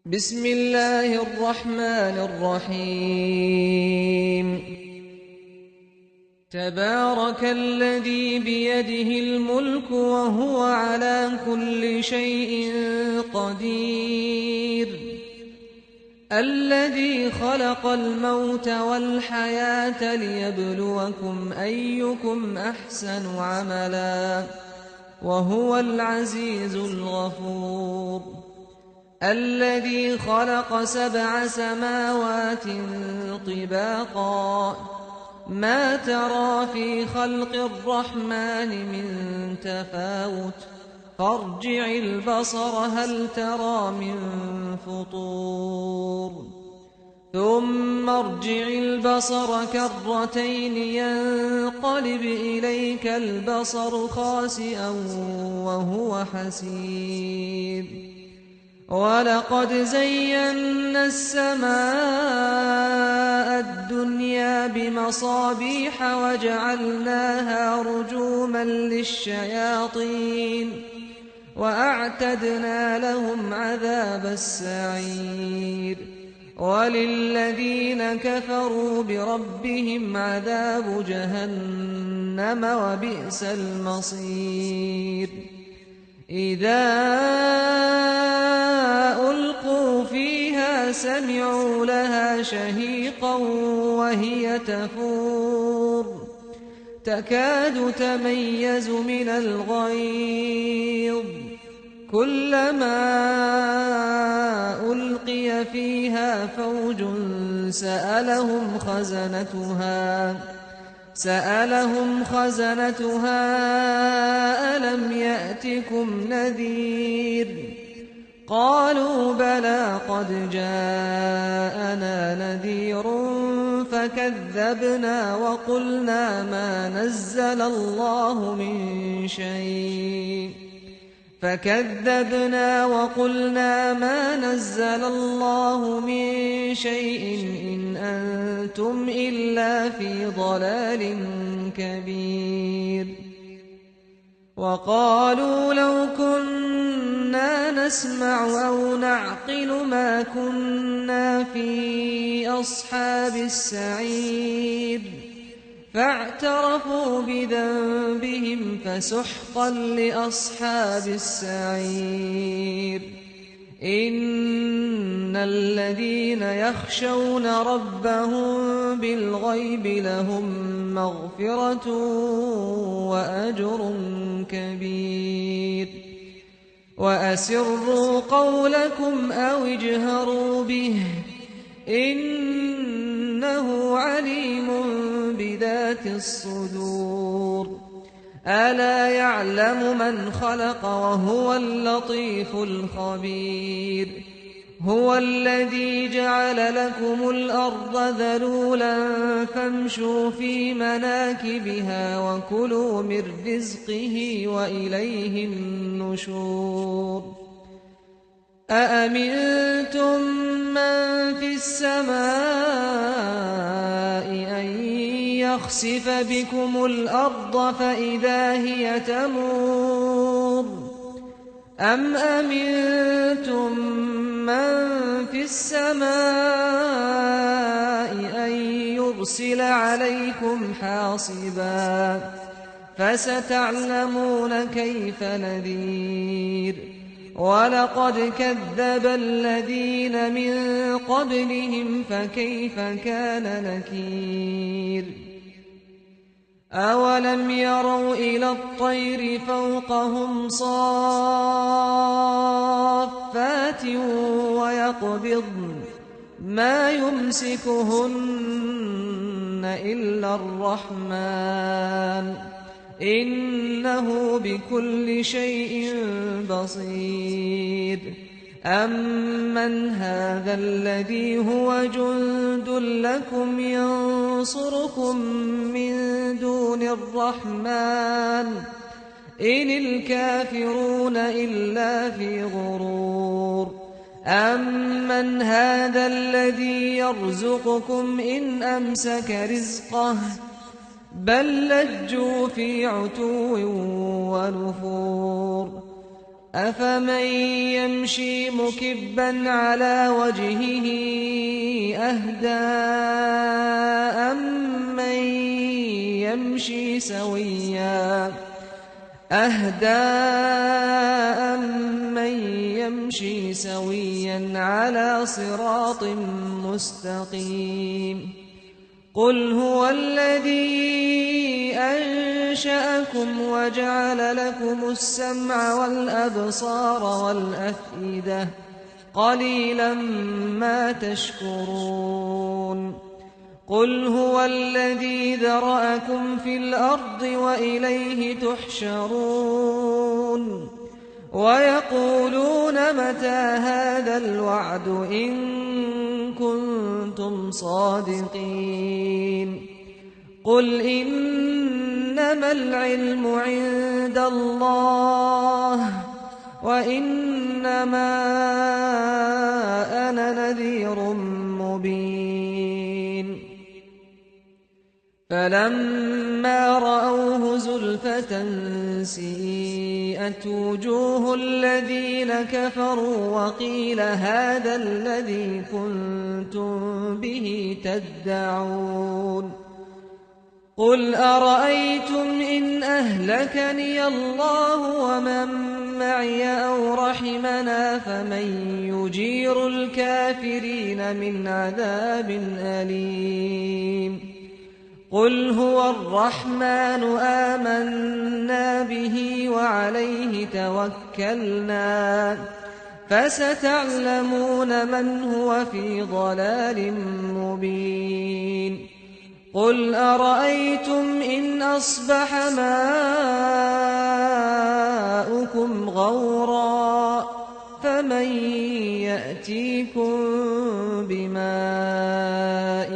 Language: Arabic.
بسم الله الرحمن الرحيم تبارك الذي بيده الملك وهو على كل شيء قدير الذي خلق الموت والحياة ليبلوكم أيكم أحسن عملا وهو العزيز الغفور الذي خلق 7 سماوات طباقا ما ترى في خلق الرحمن من تفاوت فارجع البصر هل ترى من فطور ثم ارجع البصر كرتين ينقلب إليك البصر خاسئا وهو حسير ولقد زينا السماء الدنيا بمصابيح وجعلناها رجوما للشياطين وأعتدنا لهم عذاب السعير وللذين كفروا بربهم عذاب جهنم وبئس المصير إذا ألقوا فيها سمعوا لها شهيقا وهي تفور تكاد تميز من الغيظ كلما ألقي فيها فوج سألهم خزنتها ألم يأتكم نذير قالوا بلى قد جاءنا نذير فكذبنا وقلنا ما نزل الله من شيء إن أنتم إلا في ضلال كبير وقالوا لو كنا نسمع أو نعقل ما كنا في أصحاب السعير فاعترفوا بذنبهم فسحقا لأصحاب السعير إن الذين يخشون ربهم بالغيب لهم مغفرة وأجر كبير وأسروا قولكم أو اجهروا به إنه عليم بذات الصدور ألا يعلم من خلق وهو اللطيف الخبير هو الذي جعل لكم الأرض ذلولا فامشوا في مناكبها وكلوا من رزقه وإليه النشور أأمنتم من في السماء أن يخسف بكم الأرض فإذا هي تمور أم أمنتم من في السماء أن يرسل عليكم حاصبا فستعلمون كيف نذير ولقد كذب الذين من قبلهم فكيف كان نكير أولم يروا إلى الطير فوقهم صافات ويقبضن ما يمسكهن إلا الرحمن إنه بكل شيء بصير أمن هذا الذي هو جند لكم ينصركم من دون الرحمن إن الكافرون إلا في غرور أمن هذا الذي يرزقكم إن أمسك رزقه بل لجوا في عتو ونفور أفمن يمشي مكبا على وجهه أهدى أمن يمشي سويا على صراط مستقيم قل هو الذي أنشأكم وجعل لكم السمع والأبصار والأفئدة قليلا ما تشكرون قل هو الذي ذرأكم في الأرض وإليه تحشرون ويقولون متى هذا الوعد إن كنتم صادقين قل إنما العلم عند الله وإنما أنا نذير مبين فلما رأوه زلفة سيئت وجوه الذين كفروا وقيل هذا الذي كنتم به تدعون قل أرأيتم إن أهلكني الله ومن معي أو رحمنا فمن يجير الكافرين من عذاب أليم قل هو الرحمن آمنا به وعليه توكلنا فستعلمون من هو في ضلال مبين قل أرأيتم إن أصبح ماؤكم غورا فمن يأتيكم بماء